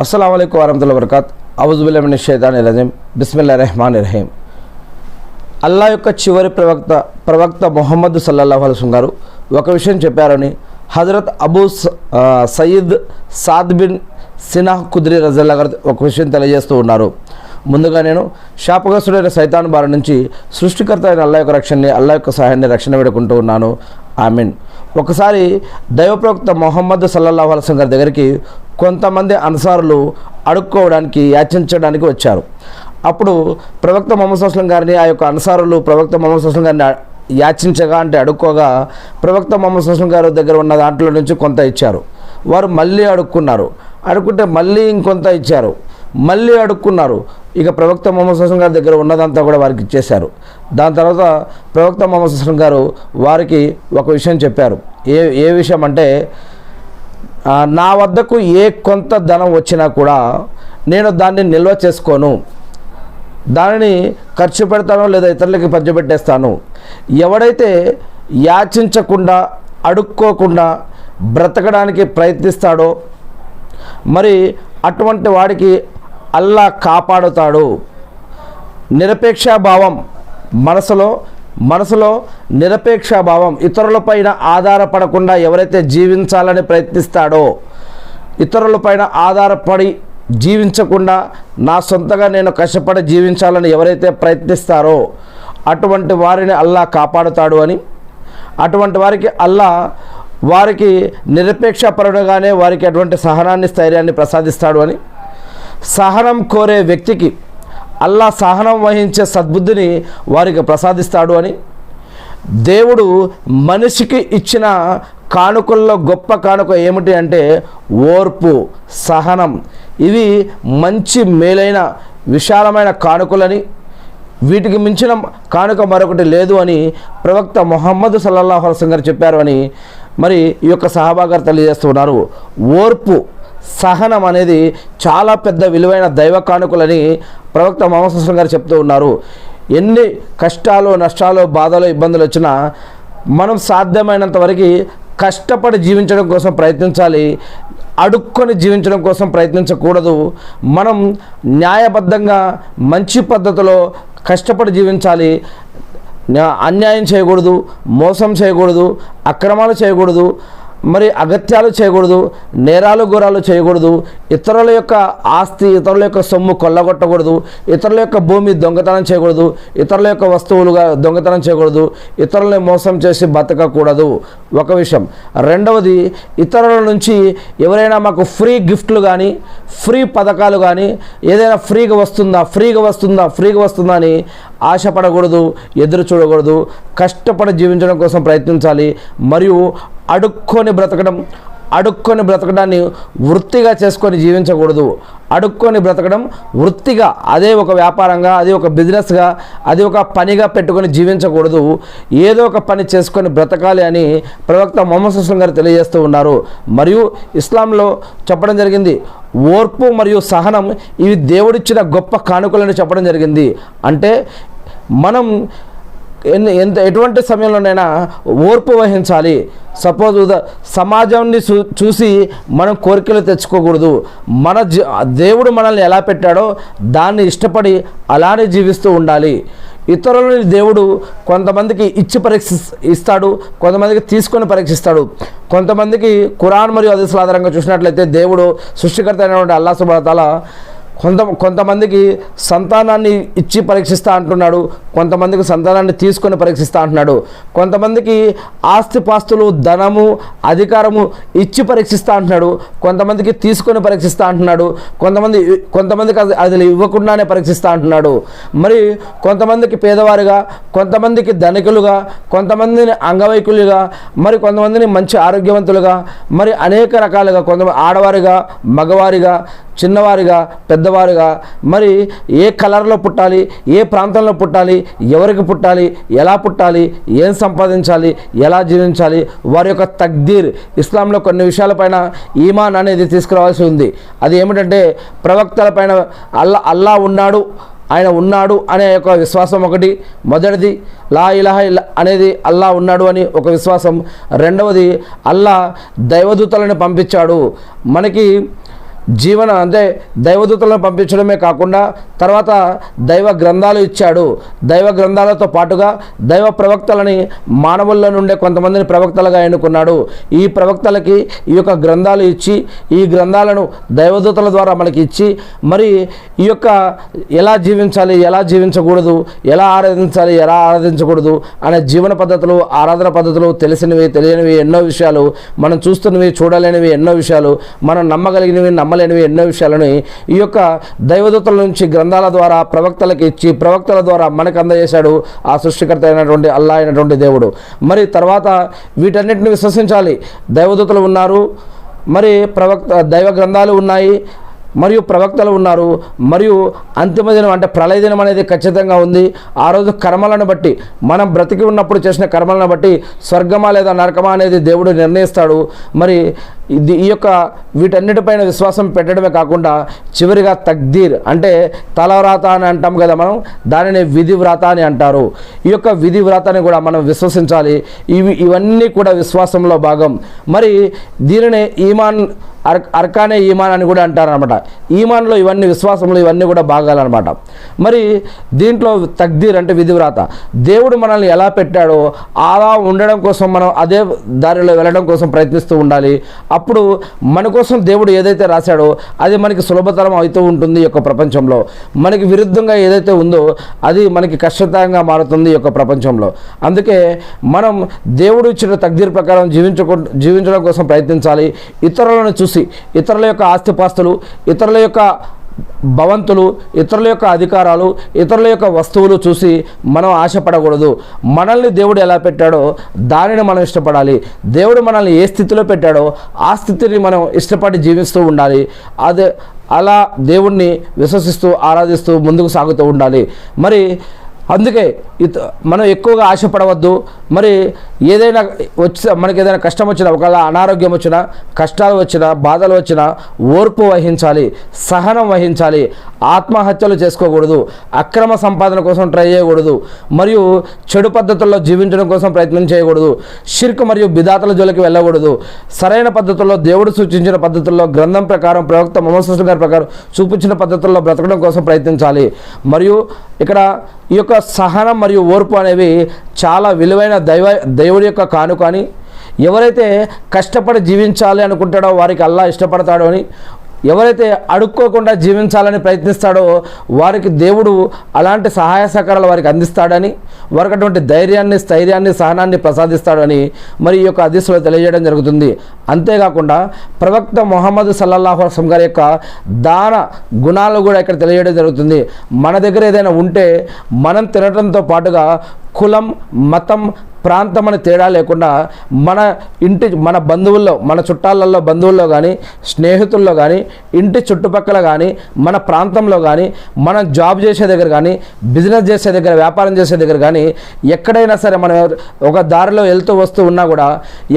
अस्सलामु अलैकुम वरहमतुल्लाहि वबरकातुहू औज़ु बिल्लाहि मिनश शैतानिर रजीम बिस्मिल्लाहिर रहमानिर रहीम। అల్లా యొక్క చివరి ప్రవక్త ముహమ్మద్ సల్లల్లాహు అలైహి వసల్లం గారు ఒక విషయం చెప్పారని హజరత్ అబూ సయీద్ సాద్ బిన్ సినాహ్ ఖుద్రీ రజల్లాహు గారు ఒక విషయం తెలియజేస్తూ ఉన్నారు. ముందుగా నేను శాపగ్రస్తుడైన సైతాన్ బారి నుంచి సృష్టికర్త అయిన అల్లా యొక్క రక్షణని, అల్లా యొక్క సహాయాన్ని రక్షణ వేడుకుంటూ ఉన్నాను. ఆమీన్. ఒకసారి దైవ ప్రవక్త ముహమ్మద్ సల్లల్లాహు అలైహి వసల్లం గారి దగ్గరికి కొంతమంది అన్సారులు అడుక్కోవడానికి, యాచించడానికి వచ్చారు. అప్పుడు ప్రవక్త ముహమ్మద్ సల్లల్లాహు అలైహి వసల్లం గారిని ఆ యొక్క అన్సారులు ప్రవక్త ముహమ్మద్ సల్లల్లాహు అలైహి వసల్లం గారిని యాచించగా అంటే అడుక్కోగా ప్రవక్త ముహమ్మద్ సల్లల్లాహు అలైహి వసల్లం గారి దగ్గర ఉన్న దాంట్లో నుంచి కొంత ఇచ్చారు. వారు మళ్ళీ అడుక్కున్నారు. అడుక్కుంటే మళ్ళీ ఇంకొంత ఇచ్చారు. మళ్ళీ అడుక్కున్నారు. ఇక ప్రవక్త ముహమ్మద్ సల్లల్లాహు అలైహి వసల్లం గారి దగ్గర ఉన్నదంతా కూడా వారికి ఇచ్చేశారు. దాని తర్వాత ప్రవక్త ముహమ్మద్ సల్లల్లాహు అలైహి వసల్లం గారు వారికి ఒక విషయం చెప్పారు. ఏ విషయం అంటే, నా వద్దకు ఏ కొంత ధనం వచ్చినా కూడా నేను దాన్ని నిల్వ చేసుకోను, దానిని ఖర్చు పెడతానో లేదా ఇతరులకి పంచిపెట్టేస్తాను. ఎవడైతే యాచించకుండా, అడుక్కోకుండా బ్రతకడానికి ప్రయత్నిస్తాడో మరి అటువంటి వాడికి అల్లా కాపాడుతాడు. నిరపేక్షాభావం మనసులో నిరపేక్షాభావం, ఇతరులపైన ఆధారపడకుండా ఎవరైతే జీవించాలని ప్రయత్నిస్తాడో, ఇతరులపైన ఆధారపడి జీవించకుండా నా సొంతగా నేను కష్టపడి జీవించాలని ఎవరైతే ప్రయత్నిస్తారో అటువంటి వారిని అల్లా కాపాడుతాడు అని, అటువంటి వారికి అల్లా వారికి నిరపేక్షపరుడుగానే వారికి అటువంటి సహనాన్ని, స్థైర్యాన్ని ప్రసాదిస్తాడు అని, సహనం కోరే వ్యక్తికి అల్లా సహనం వహించే సద్బుద్ధిని వారికి ప్రసాదిస్తాడు అని, దేవుడు మనిషికి ఇచ్చిన కానుకల్లో గొప్ప కానుక ఏమిటి అంటే ఓర్పు, సహనం. ఇవి మంచి మేలైన విశాలమైన కానుకలని, వీటికి మించిన కానుక మరొకటి లేదు అని ప్రవక్త ముహమ్మద్ సల్లల్లాహు అలైహి వసల్లం గారు చెప్పారు అని మరి ఈ యొక్క సహాబా గారు తెలియజేస్తున్నారు. ఓర్పు, సహనం అనేది చాలా పెద్ద విలువైన దైవ కానుకలని ప్రవక్త ముహమ్మద్ సల్లల్లాహు అలైహి వసల్లం గారు చెప్తూ ఉన్నారు. ఎన్ని కష్టాలు, నష్టాలు, బాధలు, ఇబ్బందులు వచ్చినా మనం సాధ్యమైనంత వరకు కష్టపడి జీవించడం కోసం ప్రయత్నించాలి. అడుక్కొని జీవించడం కోసం ప్రయత్నించకూడదు. మనం న్యాయబద్ధంగా మంచి పద్ధతిలో కష్టపడి జీవించాలి. అన్యాయం చేయకూడదు, మోసం చేయకూడదు, అక్రమాలు చేయకూడదు, మరి అగత్యాలు చేయకూడదు, నేరాలు ఘోరాలు చేయకూడదు, ఇతరుల యొక్క ఆస్తి, ఇతరుల యొక్క సొమ్ము కొల్లగొట్టకూడదు, ఇతరుల యొక్క భూమి దొంగతనం చేయకూడదు, ఇతరుల యొక్క వస్తువులుగా దొంగతనం చేయకూడదు, ఇతరులని మోసం చేసి బతకకూడదు. ఒక విషయం. రెండవది, ఇతరుల నుంచి ఎవరైనా మాకు ఫ్రీ గిఫ్ట్లు కానీ, ఫ్రీ పథకాలు కానీ, ఏదైనా ఫ్రీగా వస్తుందా అని ఆశపడకూడదు, ఎదురు చూడకూడదు. కష్టపడి జీవించడం కోసం ప్రయత్నించాలి. మరియు అడుక్కొని బ్రతకడాన్ని వృత్తిగా చేసుకొని జీవించకూడదు. అడుక్కొని బ్రతకడం వృత్తిగా, అదే ఒక వ్యాపారంగా, అది ఒక బిజినెస్గా, అది ఒక పనిగా పెట్టుకొని జీవించకూడదు. ఏదో ఒక పని చేసుకొని బ్రతకాలి అని ప్రవక్త ముహమ్మద్ సల్లల్లాహు అలైహి వసల్లం గారు తెలియజేస్తూ ఉన్నారు. మరియు ఇస్లాంలో చెప్పడం జరిగింది, ఓర్పు మరియు సహనం ఇవి దేవుడిచ్చిన గొప్ప కానుకలని చెప్పడం జరిగింది. అంటే మనం ఎటువంటి సమయంలోనైనా ఓర్పు వహించాలి. సపోజ్ సమాజాన్ని చూసి మనం కోరికలు తెచ్చుకోకూడదు. దేవుడు మనల్ని ఎలా పెట్టాడో దాన్ని ఇష్టపడి అలానే జీవిస్తూ ఉండాలి. ఇతరులని దేవుడు కొంతమందికి ఇచ్చి ఇస్తాడు, కొంతమందికి తీసుకొని పరీక్షిస్తాడు. కొంతమందికి ఖురాన్ మరియు హదీసుల ఆధారంగా చూసినట్లయితే దేవుడు సృష్టికర్త అయినటువంటి అల్లాహ్ సుబ్హానహు వ తఆలా కొంతమందికి సంతానాన్ని ఇచ్చి పరీక్షిస్తా అంటున్నాడు, కొంతమందికి సంతానాన్ని తీసుకొని పరీక్షిస్తా అంటున్నాడు. కొంతమందికి ఆస్తిపాస్తులు, ధనము, అధికారము ఇచ్చి పరీక్షిస్తా అంటున్నాడు, కొంతమందికి తీసుకొని పరీక్షిస్తా అంటున్నాడు, కొంతమందికి అది ఇవ్వకుండానే పరీక్షిస్తా అంటున్నాడు. మరి కొంతమందికి పేదవారిగా, కొంతమందికి ధనికులుగా, కొంతమందిని అంగవైకల్యులుగా, మరి కొంతమందిని మంచి ఆరోగ్యవంతులుగా, మరి అనేక రకాలుగా, కొంతమంది ఆడవారిగా, మగవారిగా, చిన్నవారిగా, పెద్దవారిగా, మరి ఏ కలర్లో పుట్టాలి, ఏ ప్రాంతంలో పుట్టాలి, ఎవరికి పుట్టాలి, ఎలా పుట్టాలి, ఏం సంపాదించాలి, ఎలా జీవించాలి, వారి యొక్క తక్దీర్. ఇస్లాంలో కొన్ని విషయాలపైన ఈమాన్ అనేది తీసుకురావాల్సి ఉంది. అది ఏమిటంటే ప్రవక్తలపైన అల్లా ఉన్నాడు, ఆయన ఉన్నాడు అనే ఒక విశ్వాసం ఒకటి. మొదటిది లా ఇలాహ అనేది అల్లా ఉన్నాడు అని ఒక విశ్వాసం. రెండవది అల్లా దైవదూతలను పంపించాడు. మనకి అంటే దైవదూతలను పంపించడమే కాకుండా తర్వాత దైవ గ్రంథాలు ఇచ్చాడు. దైవ గ్రంథాలతో పాటుగా దైవ ప్రవక్తలని మానవుల్లో నుండే కొంతమందిని ప్రవక్తలుగా ఎన్నుకున్నాడు. ఈ ప్రవక్తలకి ఈ యొక్క గ్రంథాలు ఇచ్చి ఈ గ్రంథాలను దైవదూతల ద్వారా మనకి ఇచ్చి మరి ఈ యొక్క ఎలా జీవించాలి, ఎలా జీవించకూడదు, ఎలా ఆరాధించాలి, ఎలా ఆరాధించకూడదు అనే జీవన పద్ధతులు, ఆరాధన పద్ధతులు, తెలిసినవి తెలియనివి ఎన్నో విషయాలు, మనం చూస్తున్నవి చూడలేనివి ఎన్నో విషయాలు, మనం నమ్మగలిగినవి నమ్మలేనివి ఎన్నో విషయాలని ఈ యొక్క దైవదూతల నుంచి గ్రంథాల ద్వారా ప్రవక్తలకు ఇచ్చి ప్రవక్తల ద్వారా మనకు అందజేశాడు ఆ సృష్టికర్త అయినటువంటి అల్లా అయినటువంటి దేవుడు. మరి తర్వాత వీటన్నిటిని విశ్వసించాలి. దైవదూతలు ఉన్నారు, మరి దైవ గ్రంథాలు ఉన్నాయి, మరియు ప్రవక్తలు ఉన్నారు, మరియు అంతిమ దినం అంటే ప్రళయ దినం అనేది ఖచ్చితంగా ఉంది. ఆ రోజు కర్మలను బట్టి, మనం బ్రతికి ఉన్నప్పుడు చేసిన కర్మలను బట్టి స్వర్గమా లేదా నరకమా అనేది దేవుడు నిర్ణయిస్తాడు. మరి ఈ యొక్క వీటన్నిటిపైన విశ్వాసం పెట్టడమే కాకుండా చివరిగా తక్దీర్ అంటే తలవ్రాత అని అంటాం కదా మనం, దానిని విధి వ్రాత అని అంటారు. ఈ యొక్క విధి వ్రాతని కూడా మనం విశ్వసించాలి. ఇవన్నీ కూడా విశ్వాసంలో భాగం. మరి దీనిని ఈమాన్ అర్కానే ఈమాన్ అని కూడా అంటారనమాట. ఈమాన్లో ఇవన్నీ, విశ్వాసంలో ఇవన్నీ కూడా భాగాలన్నమాట. మరి దీంట్లో తక్దీర్ అంటే విధివ్రాత, దేవుడు మనల్ని ఎలా పెట్టాడో అలా ఉండడం కోసం మనం అదే దారిలో వెళ్ళడం కోసం ప్రయత్నిస్తూ ఉండాలి. అప్పుడు మన కోసం దేవుడు ఏదైతే రాశాడో అది మనకి సులభతరం అవుతూ ఉంటుంది. ఈ యొక్క ప్రపంచంలో మనకి విరుద్ధంగా ఏదైతే ఉందో అది మనకి కష్టతరంగా మారుతుంది ఈ యొక్క ప్రపంచంలో. అందుకే మనం దేవుడు ఇచ్చిన తక్దీర్ ప్రకారం జీవించడం కోసం ప్రయత్నించాలి. ఇతరులను చూసి, ఇతరుల యొక్క ఆస్తిపాస్తులు, ఇతరుల యొక్క భవంతులు, ఇతరుల యొక్క అధికారాలు, ఇతరుల యొక్క వస్తువులు చూసి మనం ఆశపడకూడదు. మనల్ని దేవుడు ఎలా పెట్టాడో దానిని మనం ఇష్టపడాలి. దేవుడు మనల్ని ఏ స్థితిలో పెట్టాడో ఆ స్థితిని మనం ఇష్టపడి జీవిస్తూ ఉండాలి. అలా దేవుణ్ణి విశ్వసిస్తూ ఆరాధిస్తూ ముందుకు సాగుతూ ఉండాలి. మరి అందుకే మనం ఎక్కువగా ఆశపడవద్దు. మరి ఏదైనా మనకి ఏదైనా కష్టం వచ్చినా, ఒకవేళ అనారోగ్యం వచ్చినా, కష్టాలు వచ్చినా, బాధలు వచ్చినా ఓర్పు వహించాలి, సహనం వహించాలి. ఆత్మహత్యలు చేసుకోకూడదు, అక్రమ సంపాదన కోసం ట్రై చేయకూడదు, మరియు చెడు పద్ధతుల్లో జీవించడం కోసం ప్రయత్నం చేయకూడదు, షిర్క్ మరియు బిదాతుల జోలికి వెళ్ళకూడదు. సరైన పద్ధతుల్లో దేవుడు సూచించిన పద్ధతుల్లో గ్రంథం ప్రకారం ప్రవక్త ముహమ్మద్ సల్లల్లాహు అలైహి వసల్లం ప్రకారం చూపించిన పద్ధతుల్లో బ్రతకడం కోసం ప్రయత్నించాలి. మరియు ఇక్కడ ఈ యొక్క సహనం మరియు ఓర్పు అనేవి చాలా విలువైన దేవుడి యొక్క కానుక అని, ఎవరైతే కష్టపడి జీవించాలి అనుకుంటాడో వారికి అల్లాహ్ ఇష్టపడతాడో అని, ఎవరైతే అడుక్కోకుండా జీవించాలని ప్రయత్నిస్తాడో వారికి దేవుడు అలాంటి సహాయ సహకారాలు వారికి అందిస్తాడని, వారికి అటువంటి ధైర్యాన్ని, స్థైర్యాన్ని, సహనాన్ని ప్రసాదిస్తాడని మరి ఈ యొక్క హదీసులో తెలియజేయడం జరుగుతుంది. అంతేకాకుండా ప్రవక్త ముహమ్మద్ సల్లల్లాహు అలైహి వసల్లం గారి యొక్క దాన గుణాలు కూడా ఇక్కడ తెలియజేయడం జరుగుతుంది. మన దగ్గర ఏదైనా ఉంటే మనం తినడంతో పాటుగా కులం, మతం, ప్రాంతం అని తేడా లేకుండా మన బంధువుల్లో, మన చుట్టాలలో బంధువుల్లో కానీ, స్నేహితుల్లో కానీ, ఇంటి చుట్టుపక్కల కానీ, మన ప్రాంతంలో కానీ, మనం జాబ్ చేసే దగ్గర కానీ, బిజినెస్ చేసే దగ్గర, వ్యాపారం చేసే దగ్గర కానీ, ఎక్కడైనా సరే మనం ఒక దారిలో వెళ్తూ వస్తూ ఉన్నా కూడా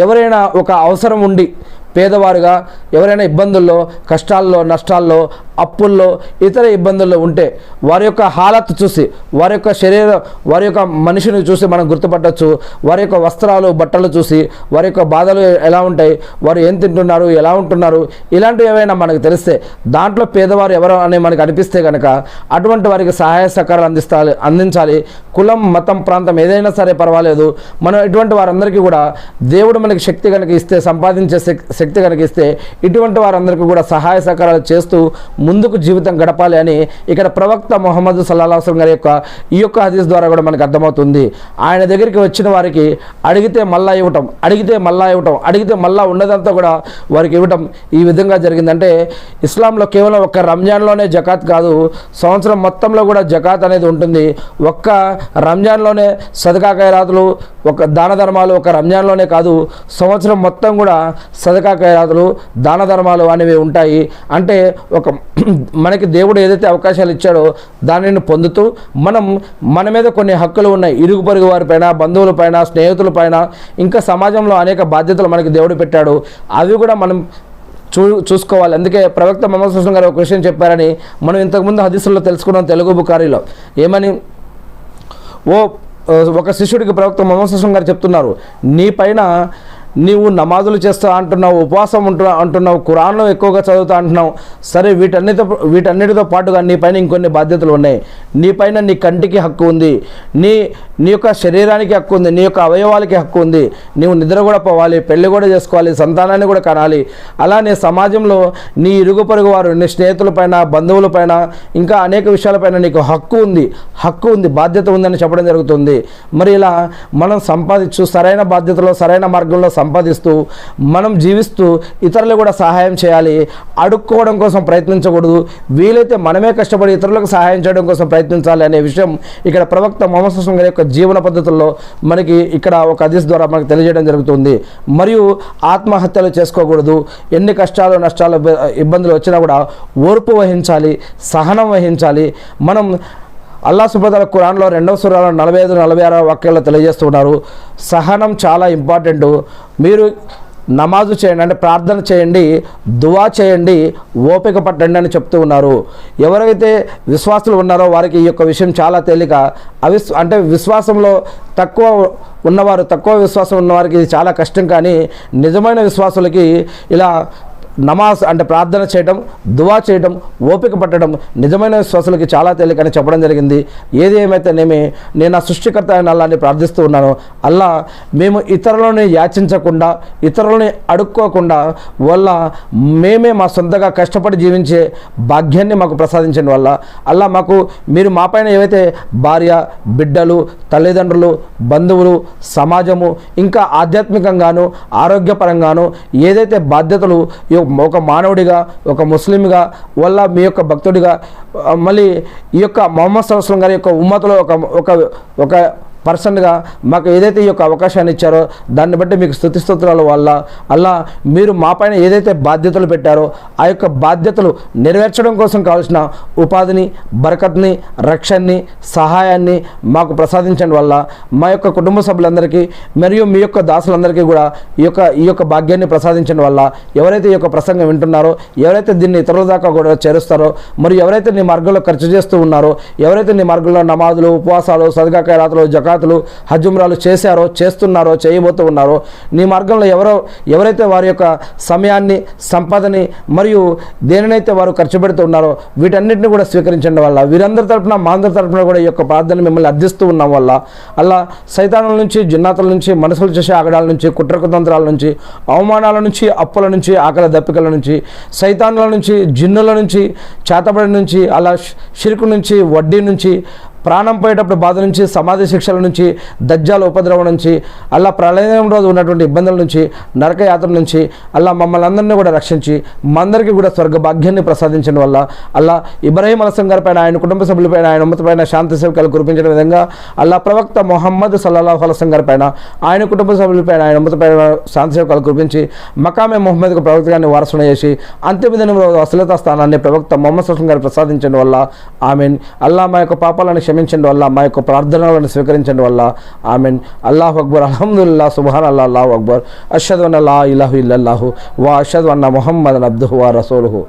ఎవరైనా ఒక అవసరం ఉండి పేదవారుగా ఎవరైనా ఇబ్బందుల్లో, కష్టాల్లో, నష్టాల్లో, అప్పుల్లో, ఇతర ఇబ్బందుల్లో ఉంటే వారి యొక్క హాలత్ చూసి, వారి యొక్క శరీరం, వారి యొక్క మనిషిని చూసి మనం గుర్తుపట్టవచ్చు. వారి యొక్క వస్త్రాలు, బట్టలు చూసి వారి యొక్క బాధలు ఎలా ఉంటాయి, వారు ఏం తింటున్నారు, ఎలా ఉంటున్నారు, ఇలాంటివి ఏవైనా మనకు తెలిస్తే, దాంట్లో పేదవారు ఎవరో అని మనకు అనిపిస్తే కనుక అటువంటి వారికి సహాయ సహకారాలు అందించాలి. కులం, మతం, ప్రాంతం ఏదైనా సరే పర్వాలేదు. మనం ఇటువంటి వారందరికీ కూడా దేవుడు మనకి శక్తి కనుక ఇస్తే, సంపాదించే శక్తి కనుక ఇస్తే ఇటువంటి వారందరికీ కూడా సహాయ సహకారాలు చేస్తూ ముందుకు జీవితం గడపాలి అని ఇక్కడ ప్రవక్త ముహమ్మద్ సల్లల్లాహు అలైహి వసల్లం గారి యొక్క ఈ యొక్క హదీస్ ద్వారా కూడా మనకు అర్థమవుతుంది. ఆయన దగ్గరికి వచ్చిన వారికి అడిగితే మళ్ళా ఇవ్వటం, అడిగితే మళ్ళా ఇవ్వటం, అడిగితే మళ్ళా ఉన్నదంతా కూడా వారికి ఇవ్వటం ఈ విధంగా జరిగిందంటే ఇస్లాంలో కేవలం ఒక్క రంజాన్లోనే జకాత్ కాదు, సంవత్సరం మొత్తంలో కూడా జకాత్ అనేది ఉంటుంది. ఒక్క రంజాన్లోనే సదకా ఖైరాతులు, ఒక దాన ధర్మాలు ఒక రంజాన్లోనే కాదు, సంవత్సరం మొత్తం కూడా సదకా ఖైరాతులు, దాన ధర్మాలు అనేవి ఉంటాయి. అంటే మనకి దేవుడు ఏదైతే అవకాశాలు ఇచ్చాడో దానిని పొందుతూ మన మీద కొన్ని హక్కులు ఉన్నాయి. ఇరుగు పొరుగు వారిపైన, బంధువులపైన, స్నేహితులపైన, ఇంకా సమాజంలో అనేక బాధ్యతలు మనకి దేవుడు పెట్టాడు. అవి కూడా మనం చూసుకోవాలి. అందుకే ప్రవక్త ముహమ్మద్ సల్లల్లాహు అలైహి వసల్లం గారు ఒక విషయం చెప్పారని మనం ఇంతకుముందు హదీసుల్లో తెలుసుకున్నాం తెలుగు బుఖారీలో. ఏమని? ఒక శిష్యుడికి ప్రవక్త ముహమ్మద్ సల్లల్లాహు అలైహి వసల్లం గారు చెప్తున్నారు, నీ పైన నీవు నమాజులు చేస్తా అంటున్నావు, ఉపవాసం అంటున్నావు, ఖురాన్లో ఎక్కువగా చదువుతా అంటున్నావు. సరే, వీటన్నిటితో పాటుగా నీ పైన ఇంకొన్ని బాధ్యతలు ఉన్నాయి. నీ పైన నీ కంటికి హక్కు ఉంది, నీ యొక్క శరీరానికి హక్కు ఉంది, నీ యొక్క అవయవాలకి హక్కు ఉంది. నీవు నిద్ర కూడా పోవాలి, పెళ్లి కూడా చేసుకోవాలి, సంతానాన్ని కూడా కనాలి. అలానే సమాజంలో నీ ఇరుగు పొరుగు వారు, నీ స్నేహితులపైన, బంధువులపైన, ఇంకా అనేక విషయాలపైన నీకు హక్కు ఉంది, బాధ్యత ఉందని చెప్పడం జరుగుతుంది. మరి ఇలా మనం సంపాదించు సరైన బాధ్యతలో సరైన మార్గంలో సంపాదిస్తూ మనం జీవిస్తూ ఇతరులు కూడా సహాయం చేయాలి. అడుక్కోవడం కోసం ప్రయత్నించకూడదు. వీలైతే మనమే కష్టపడి ఇతరులకు సహాయం చేయడం కోసం ప్రయత్నించాలి అనే విషయం ఇక్కడ ప్రవక్త ముహమ్మద్ సల్లల్లాహు అలైహి వసల్లం యొక్క జీవన పద్ధతుల్లో మనకి ఇక్కడ ఒక హదీస్ ద్వారా మనకు తెలియజేయడం జరుగుతుంది. మరియు ఆత్మహత్యలు చేసుకోకూడదు. ఎన్ని కష్టాలు, నష్టాలు, ఇబ్బందులు వచ్చినా కూడా ఓర్పు వహించాలి, సహనం వహించాలి. మనం అల్లాహ్ సుబ్హానహు వ తఆలా ఖురాన్లో 2వ సూరాలో 45-46 వాక్యాల్లో తెలియజేస్తున్నారు, సహనం చాలా ఇంపార్టెంట్. మీరు నమాజు చేయండి, అంటే ప్రార్థన చేయండి, దువా చేయండి, ఓపిక పట్టండి అని చెప్తూ ఉన్నారు. ఎవరైతే విశ్వాసులు ఉన్నారో వారికి ఈ యొక్క విషయం చాలా తేలిక. అంటే విశ్వాసంలో తక్కువ ఉన్నవారు, తక్కువ విశ్వాసం ఉన్నవారికి ఇది చాలా కష్టం. కానీ నిజమైన విశ్వాసులకి ఇలా నమాజ్ అంటే ప్రార్థన చేయడం, దువా చేయడం, ఓపిక పట్టడం నిజమైన విశ్వాసులకి చాలా తేలికని చెప్పడం జరిగింది. ఏది ఏమైతేనేమి నేను ఆ సృష్టికర్త అయిన అల్లాహ్ని ప్రార్థిస్తూ ఉన్నాను. అల్లా, మేము ఇతరులని యాచించకుండా, ఇతరులని అడుక్కోకుండా వల్ల మేమే మా సొంతగా కష్టపడి జీవించే భాగ్యాన్ని మాకు ప్రసాదించండి వల్ల. అల్లా, మీరు మా పైన ఏవైతే భార్య, బిడ్డలు, తల్లిదండ్రులు, బంధువులు, సమాజము, ఇంకా ఆధ్యాత్మికంగాను ఆరోగ్యపరంగాను ఏదైతే బాధ్యతలు ఒక మానవుడిగా, ఒక ముస్లింగా, వల్ల మీ యొక్క భక్తుడిగా, మళ్ళీ ఈ యొక్క ముహమ్మద్ సల్లల్లాహు అలైహి వసల్లం గారి యొక్క ఉమ్మతులో ఒక పర్సన్గా మాకు ఏదైతే ఈ యొక్క అవకాశాన్ని ఇచ్చారో దాన్ని బట్టి మీకు స్తుతుల వల్ల అల్లా, మీరు మా పైన ఏదైతే బాధ్యతలు పెట్టారో ఆ యొక్క బాధ్యతలు నెరవేర్చడం కోసం కావాల్సిన ఉపాధిని, బరకత్ని, రక్షణని, సహాయాన్ని మాకు ప్రసాదించడం వల్ల మా యొక్క కుటుంబ సభ్యులందరికీ మరియు మీ యొక్క దాసులందరికీ కూడా ఈ యొక్క భాగ్యాన్ని ప్రసాదించడం వల్ల ఎవరైతే ఈ యొక్క ప్రసంగం వింటున్నారో, ఎవరైతే దీన్ని ఇతరుల దాకా కూడా చేరుస్తారో, మరియు ఎవరైతే నీ మార్గంలో ఖర్చు చేస్తూ ఉన్నారో, ఎవరైతే నీ మార్గంలో నమాజులు, ఉపవాసాలు, సదకా ఖైరాతులు, జకాతులు, హజ్ ఉమ్రాలు చేశారో, చేస్తున్నారో, చేయబోతూ ఉన్నారో, నీ మార్గంలో ఎవరైతే వారి యొక్క సమయాన్ని, సంపదని మరియు దేనినైతే వారు ఖర్చు పెడుతున్నారో వీటన్నిటిని కూడా స్వీకరించడం వల్ల, వీరందరి తరపున, మా అందరి తరపున కూడా ఈ యొక్క ప్రార్థన మిమ్మల్ని అర్థిస్తూ ఉన్నాం వల్ల అల్లా, సైతానుల నుంచి, జిన్నాతుల నుంచి, మనసులు చేసే ఆగడాల నుంచి, కుట్రకుతంత్రాల నుంచి, అవమానాల నుంచి, అప్పుల నుంచి, ఆకలి దప్పికల నుంచి, సైతానుల నుంచి, జిన్నుల నుంచి, చేతబడి నుంచి, అలా షిర్కు నుంచి, వడ్డీ నుంచి, ప్రాణం పోయేటప్పుడు బాధ నుంచి, సమాధి శిక్షల నుంచి, దజ్జాల ఉపద్రవం నుంచి, అల్లా ప్రళయం రోజు ఉన్నటువంటి ఇబ్బందుల నుంచి, నరకయాత్ర నుంచి అల్లా మమ్మల్ని అందరినీ కూడా రక్షించి మా అందరికీ కూడా స్వర్గ భాగ్యాన్ని ప్రసాదించడం వల్ల అల్లా, ఇబ్రాహీం అలైహిస్సలాం గారిపైన, ఆయన కుటుంబ సభ్యులపైన, ఆయన ఉమ్మతపైన శాంతి సేవకాలు కురిపించిన విధంగా అల్లా ప్రవక్త ముహమ్మద్ సల్లల్లాహు అలైహి వసల్లం గారిపైన, ఆయన కుటుంబ సభ్యులపైన, ఆయన ఉమ్మతపైన శాంతి సేవకాలు కురిపించి మకామే ముహమ్మద్కు ప్రవక్త గారిని వారసున చేసి అంతిమ దినంలో అసలతా స్థానాన్ని ప్రవక్త ముహమ్మద్ సల్లల్లాహు అలైహి వసల్లం గారు ప్రసాదించడం వల్ల ఆమీన్. అల్లా, మా యొక్క పాపాలను క్షమించండి వల్ల, మా యొక్క ప్రార్థనలను స్వీకరించండి వల్ల ఆమీన్. అల్లాహు అక్బర్, అల్హమ్దులిల్లాహ్, సుబ్హానల్లాహ్, అల్లాహు అక్బర్, అష్హదు అన్న లా ఇలాహు ఇల్లల్లాహు వ అష్హదు అన్న ముహమ్మదన్ అబ్దుహు వ రసూలుహు.